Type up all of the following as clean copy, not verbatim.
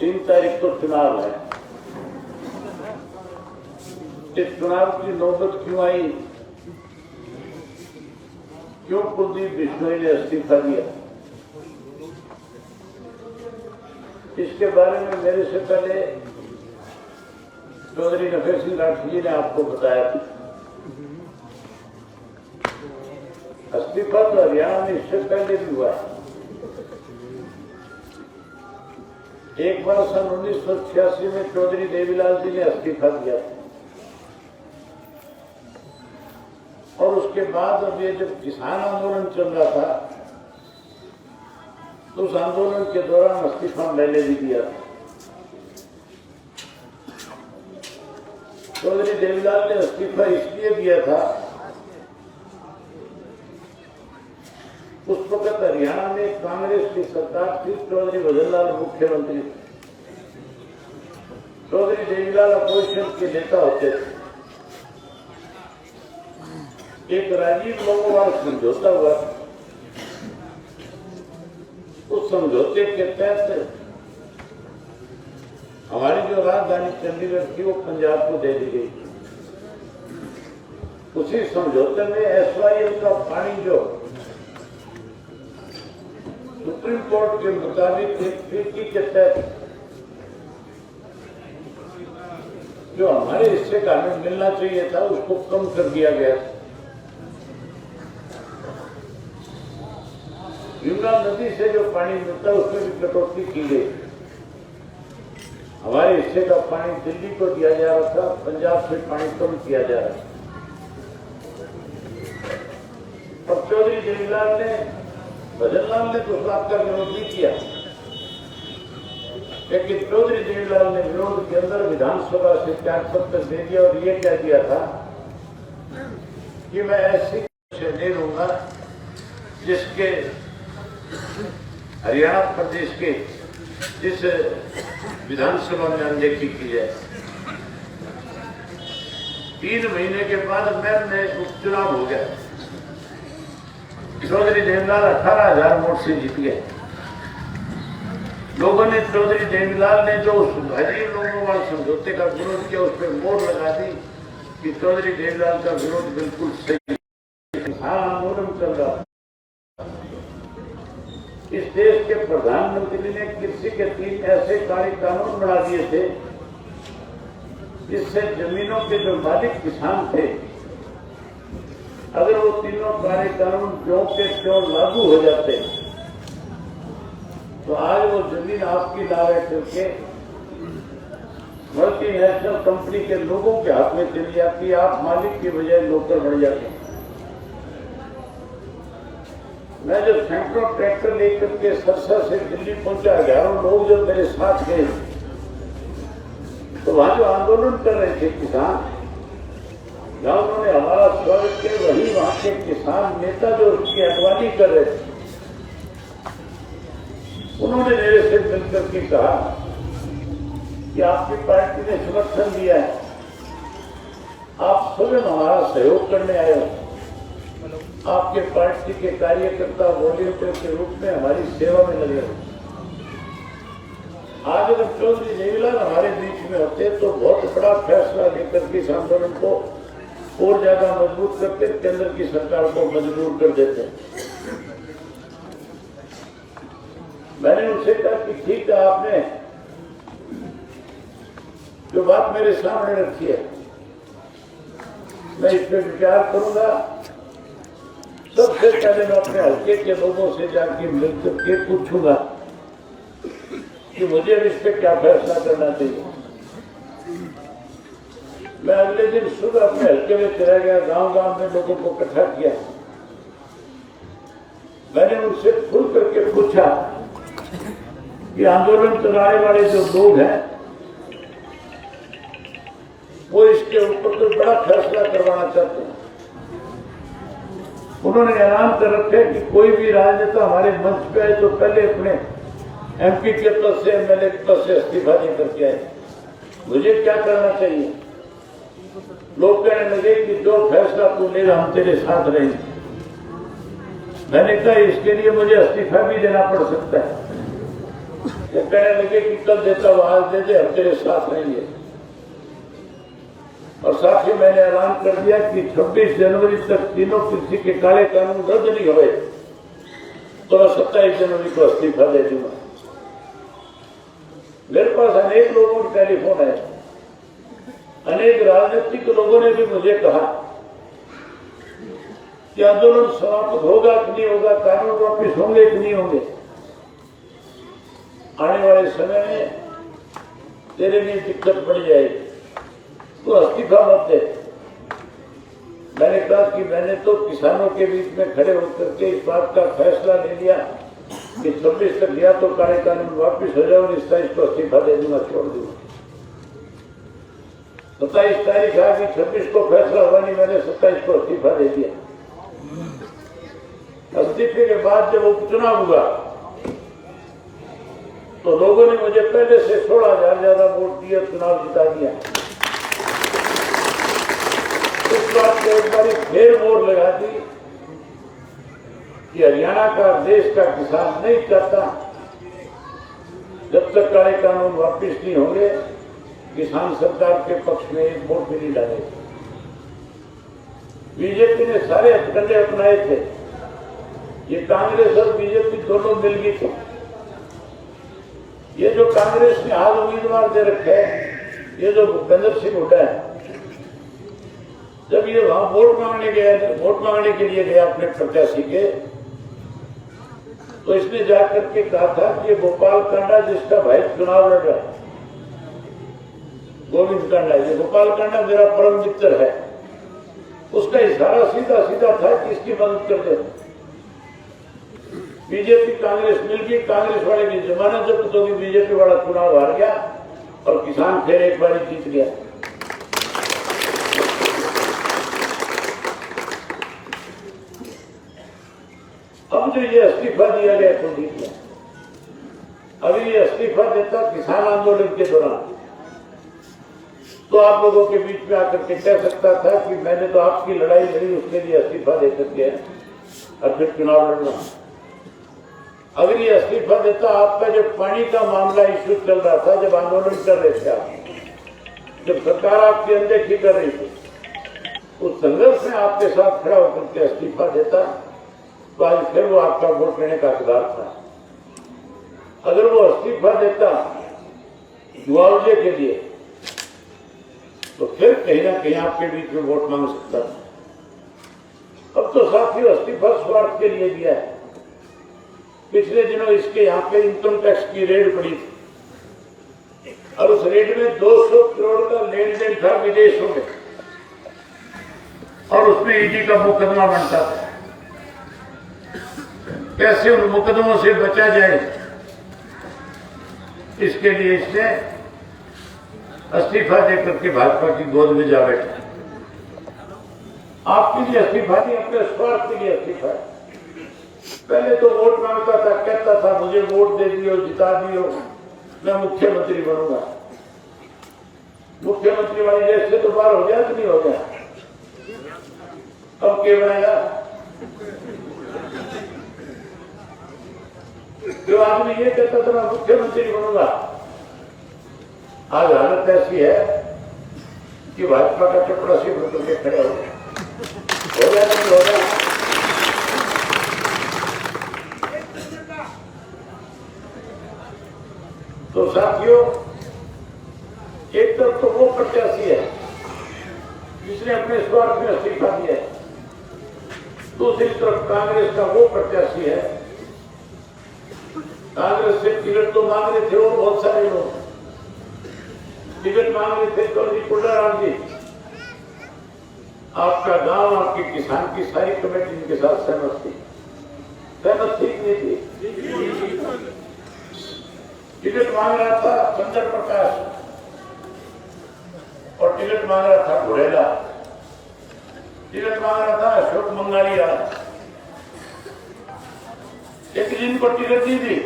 3 तारीख को चुनाव है। इस चुनाव की नौबत क्यों आई, क्यों कुलदीप बिश्नोई ने इस्तीफा दिया, इसके बारे में मेरे से पहले चौधरी नफे सिंह राठी जी ने आपको बताया था। इस्तीफा तो हरियाणा में इससे पहले भी हुआ है। एक बार सन 1986 में चौधरी देवीलाल जी ने इस्तीफा दिया और उसके बाद अब ये जब किसान आंदोलन चल रहा था तो उस आंदोलन के दौरान इस्तीफा मैंने भी दिया था। चौधरी देवीलाल ने इस्तीफा इसलिए दिया था, उस वक्त हरियाणा में कांग्रेस की सरकार थी, चौधरी भजनलाल मुख्यमंत्री थे, चौधरी देवीलाल अपोजिशन के नेता होते थे। एक राजीव लोगोवाल समझौता हुआ, उस समझौते के तहत हमारी जो राजधानी चंडीगढ़ थी वो पंजाब को दे दी गई। उसी समझौते में SYL का पानी जो सुप्रीम कोर्ट के मुताबिक एक ट्रीटी के तहत जो हमारे हिस्से का हमें मिलना चाहिए था उसको कम कर दिया गया। यमुना नदी से जो पानी मिलता है उसमें भी कटौती की गई। हमारे हिस्से का पानी दिल्ली को दिया जा रहा था, पंजाब से पानी कम किया जा रहा था। और चौधरी देवीलाल ने, भजनलाल ने तो उस बात का विरोध नहीं किया, लेकिन चौधरी देवीलाल ने विरोध के अंदर विधानसभा से त्यागपत्र दे दिया और ये कह दिया था कि मैं ऐसी से नहीं रहूंगा जिसके हरियाणा प्रदेश के जिस विधानसभा में अनदेखी की जाए। 3 महीने के बाद मैं उपचुनाव हो गया। चौधरी देवीलाल 18,000 वोट से जीत गए। लोगों ने चौधरी देवीलाल ने जो उस राजीव लोगोवाल समझौते का विरोध किया उस पर मोहर लगा दी कि चौधरी देवीलाल का विरोध बिल्कुल सही। आंदोलन चल रहा, इस देश के प्रधानमंत्री ने कृषि के 3 ऐसे काले कानून बना दिए थे जिससे जमीनों के जो मालिक किसान थे, अगर वो तीनों काले कानून क्यों के क्यों लागू हो जाते तो आज वो जमीन आपकी ला रहे करके मल्टीनेशनल कंपनी के लोगों के हाथ में चली जाती, आप मालिक की बजाय नौकर बन जाते। मैं जब सैकड़ों ट्रैक्टर लेकर के सरसा से दिल्ली पहुंचा, 11 लोग जब मेरे साथ गए तो वहां जो आंदोलन कर रहे थे किसान, जहां उन्होंने हमारा स्वागत किया, वही वहां के किसान नेता जो उसकी अगवानी कर रहे थे, उन्होंने मेरे से मिलकर के कहा कि आपकी पार्टी ने समर्थन दिया है, आप स्वयं हमारा सहयोग करने आए हो, आपके पार्टी के कार्यकर्ता वॉलंटियर के रूप में हमारी सेवा में लगे हो। आज अगर चौधरी देवीलाल हमारे बीच में होते तो बहुत बड़ा फैसला लेकर के इस आंदोलन को और ज्यादा मजबूत करते, केंद्र की सरकार को मजबूर कर देते। मैंने उनसे कहा कि ठीक है, आपने जो बात मेरे सामने रखी है मैं इस पर विचार करूंगा। सबसे पहले मैं अपने हल्के के लोगों से जाके मिलकर के पूछूंगा कि मुझे इस पे क्या फैसला करना चाहिए। मैं अगले दिन सुबह अपने हल्के में चला गया, गांव-गांव में लोगों को इकट्ठा किया। मैंने उनसे खुल करके पूछा कि आंदोलन चलाने वाले जो लोग हैं वो इसके ऊपर तो बड़ा फैसला करवाना चाहते हैं। उन्होंने ऐलान कर रखे कि कोई भी राजनेता हमारे मंच पे आए तो पहले अपने MP के पद से, MLA के पद से इस्तीफा नहीं करके आए। मुझे क्या करना चाहिए? लोग कहने लगे कि जो फैसला तू लेगा हम तेरे साथ रहेंगे। मैंने कहा इसके लिए मुझे इस्तीफा भी देना पड़ सकता है। वो कहने लगे कि कल देता वो आज दे दे, हम तेरे साथ रहेंगे। और साथ ही मैंने ऐलान कर दिया कि 26 जनवरी तक तीनों कृषि के काले कानून रद्द नहीं हुए तो मैं 27 जनवरी को इस्तीफा दे दूंगा। मेरे पास अनेक लोगों के टेलीफोन है, अनेक राजनीतिक लोगों ने भी मुझे कहा कि आंदोलन समाप्त होगा कि नहीं होगा, कानून वापिस होंगे कि नहीं होंगे। आने वाले समय में तेरे लिए दिक्कत बढ़ जाएगी, तो इस्तीफा मत दे। मैंने कहा कि मैंने तो किसानों के बीच में खड़े होकर के इस बात का फैसला ले लिया कि 26 तक गया तो काले कानून वापिस हो जाए और 27 को इस्तीफा दे दूंगा, छोड़ दूंगा। 27 तारीख आ गई, 26 को फैसला हुआ नहीं, मैंने 27 को इस्तीफा दे दिया। इस्तीफे के बाद जब उपचुनाव हुआ तो लोगों ने मुझे पहले से 16,000 ज्यादा वोट दिए, चुनाव जिता दिया। इस बात को एक बार फिर मोहर लगा दी कि हरियाणा का, देश का किसान नहीं चाहता जब तक काले कानून वापिस नहीं होंगे किसान सरकार के पक्ष में एक वोट भी नहीं डालेगा। बीजेपी ने सारे हथकंडे अपनाए थे, ये कांग्रेस और बीजेपी दोनों मिल गई थी। ये जो कांग्रेस ने हाल उम्मीदवार दे रखे हैं, ये जो भूपेंद्र सिंह हुड्डा है, जब ये वहां वोट मांगने के लिए गया अपने प्रत्याशी के, तो इसने जाकर के कहा था कि ये गोपाल कांडा जिसका भाई चुनाव लड़ रहा है, गोविंद कांडा, ये गोपाल कांडा मेरा परम मित्र है। उसका इशारा सीधा सीधा था कि इसकी मदद कर दे। बीजेपी कांग्रेस मिल गई, कांग्रेस वाले की जमानत जब्त होगी, बीजेपी वाला चुनाव हार गया और किसान फिर एक बार जीत गया। अब जो ये इस्तीफा दिया गया कुलदीप ने, अभी ये इस्तीफा देता किसान आंदोलन के दौरान तो आप लोगों के बीच में आकर के कह सकता था कि मैंने तो आपकी लड़ाई लड़ी, उसके लिए इस्तीफा दे सकते हैं और फिर चुनाव लड़ना। अगर ये इस्तीफा देता, आपका जब पानी का मामला इश्यू चल रहा था, जब आंदोलन कर रहे थे आप, जब सरकार आपकी अनदेखी कर रही थी, उस संघर्ष में आपके साथ खड़ा होकर के इस्तीफा देता तो आज फिर वो आपका वोट लेने का हकदार था। अगर वो इस्तीफा देता मुआवजे के लिए तो फिर कहीं ना कहीं आपके बीच में वोट मांग सकता था। अब तो साथियों इस्तीफा स्वार्थ के लिए दिया है। पिछले दिनों इसके यहाँ पे इनकम टैक्स की रेड पड़ी थी और उस रेड में 200 करोड़ का लेन देन था विदेशों में और उसमें ईडी का मुकदमा बनता था। कैसे उन मुकदमों से बचा जाए, इसके लिए इसने इस्तीफा देकर के भाजपा की गोद में जा बैठा। आपके लिए इस्तीफा नहीं, अपने स्वार्थ के लिए इस्तीफा। पहले तो वोट मांगता था, कहता था मुझे वोट दे दियो, जिता दियो, मैं मुख्यमंत्री बनूंगा। मुख्यमंत्री वाली रेस से तो बाहर हो गया कि नहीं हो गया? अब क्या बनाया? जो आदमी ये कहता था मैं मुख्यमंत्री बनूंगा, आज हालत ऐसी है कि भाजपा का चपरासी बनकर के खड़े हो गया नहीं हो गया। तो साथियों, एक तरफ तो वो प्रत्याशी है जिसने अपने स्वार्थ में इस्तीफा दिया है, दूसरी तरफ कांग्रेस का वो प्रत्याशी है, कांग्रेस से टिकट तो मांग रहे थे और बहुत सारे लोग टिकट मांग रहे थे। चौधरी कुंडाराम जी, आपका गांव, आपके किसान की सारी कमेटी इनके साथ सहमत थी नहीं थी? टिकट मांग रहा था चंद्र प्रकाश और टिकट मांग रहा था घोड़ेला, टिकट मांग रहा था अशोक मंगालिया। एक दिन को टिकट दी थी,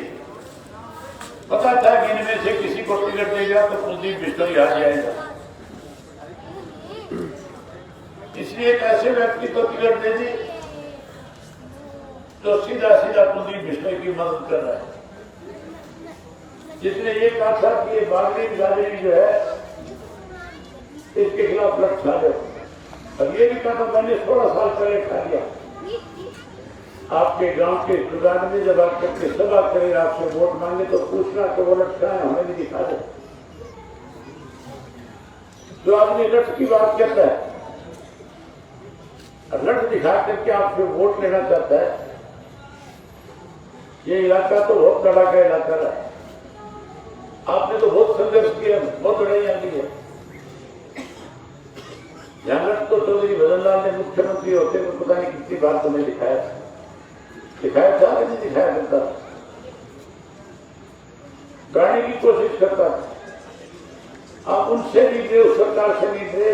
पता था कि इनमें से किसी को टिकट देगा तो कुलदीप बिश्नोई आ जाएगा, इसलिए एक ऐसे व्यक्ति को टिकट दे दी जो सीधा सीधा कुलदीप बिश्नोई की मदद कर रहा है। जिसने ये कहा था कि ये बागड़ी गाजरी जो है इसके खिलाफ लड़ खा लो, अब ये भी कहा था मैंने 16 साल पहले खा लिया। आपके गांव के रिश्तेदार में जब आप करके सभा करें, आपसे वोट मांगे तो पूछना कि वो लटका है, हमें भी दिखा दो। जो आदमी लट की बात करता है, लट दिखा करके आपसे वोट लेना चाहता है, ये इलाका तो बहुत बड़ा का इलाका है। आपने तो बहुत संघर्ष किया, बहुत लड़ाइयां की है। लट तो चौधरी भजनलाल ने मुख्यमंत्री होते हुए पता नहीं कितनी बार तुम्हें दिखाया था कि नहीं दिखाया करता, गाने की कोशिश करता था। आप उनसे नहीं थे, उस सरकार से नहीं थे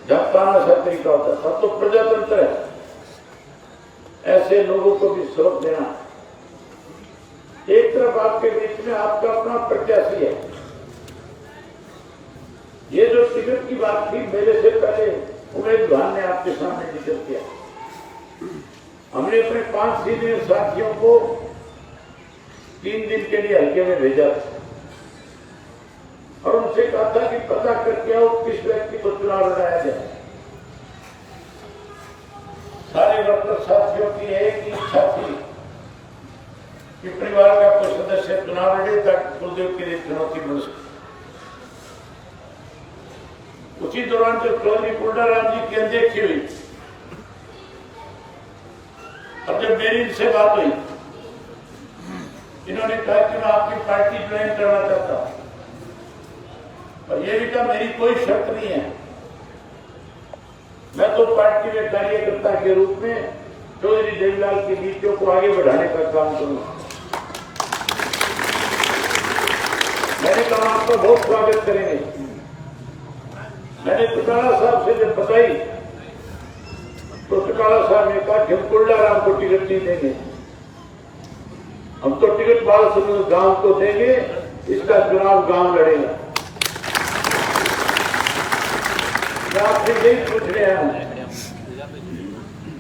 जब तानाशाह तरीका होता था। तो प्रजातंत्र है, ऐसे लोगों को भी सबक देना। एक तरफ आपके बीच में आपका अपना प्रत्याशी है। ये जो टिकट की बात थी, मेरे से पहले उम्मीदवार ने आपके सामने जिक्र किया। हमने अपने 5 सीनियर साथियों को 3 दिन के लिए हल्के में भेजा और उनसे कहा था कि पता करके आओ किस व्यक्ति को चुनाव लड़ाया जाए। सारे वर्कर साथियों की एक ही इच्छा थी कि परिवार का कोई सदस्य चुनाव लड़े ताकि कुलदेव के लिए चुनौती मिल सके। उसी दौरान जब चौधरी कुलडाराम जी की अनदेखी हुई और जब मेरी इनसे बात हुई, इन्होंने कहा कि मैं आपकी पार्टी ज्वाइन करना चाहता हूं, और ये भी कहा मेरी कोई शर्त नहीं है, मैं तो पार्टी में कार्यकर्ता के रूप में चौधरी देवीलाल की नीतियों को आगे बढ़ाने का काम करूंगा। मैंने कहा आपका बहुत स्वागत करेंगे। मैंने टिकाला साहब से जब बताई तो टिकाला साहब ने कहा कि हम कुलडाराम को टिकट नहीं देंगे, हम तो टिकट बालसमुद्र गांव को देंगे, इसका चुनाव गांव लड़ेगा। मैं आपसे यही पूछ रहा हूं,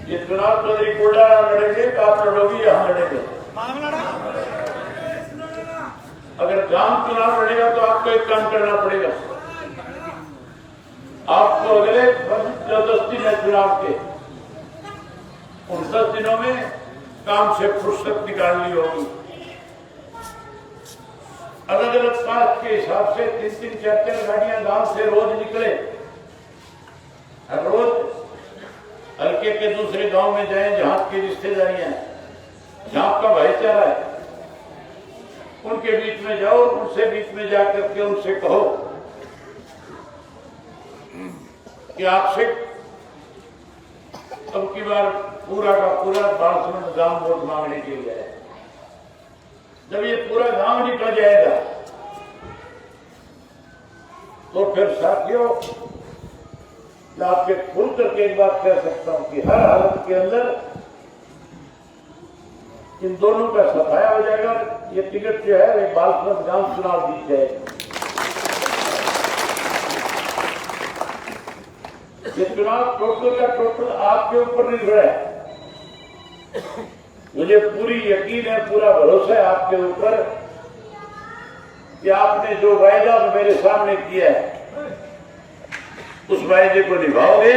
ये चुनाव चौधरी कुलडाराम लड़ेंगे तो आप लड़ोगी या हम लड़ेंगे? अगर गांव चुनाव लड़ेगा तो आपको एक काम करना पड़ेगा, आपको अगले 10 दिन है चुनाव के, उन 10 दिनों में काम से फुर्सत निकालनी होगी। अलग अलग कास्ट के हिसाब से 3-3, 4-4 गाड़ियां गांव से रोज निकले, हर रोज हल्के के दूसरे गांव में जाएं जहां आपकी रिश्तेदारियां हैं, जहां आपका भाईचारा है, उनके बीच में जाओ, उनसे बीच में जाकर के उनसे कहो कि आपसे अब की बार पूरा का पूरा बालसमुद्र गांव वोट मांगने के लिए है। जब ये पूरा गांव निकल जाएगा तो फिर साथियों मैं आपके खुल करके एक बात कह सकता हूं कि हर हालत के अंदर इन दोनों का सफाया हो जाएगा। ये टिकट जो है वो बालसमुद्र गांव चुनाव जीत जाएगा। ये चुनाव टोटल का टोटल आपके ऊपर निर्भर है। मुझे पूरी यकीन है, पूरा भरोसा है आपके ऊपर कि आपने जो वायदा मेरे सामने किया है उस वायदे को निभाओगे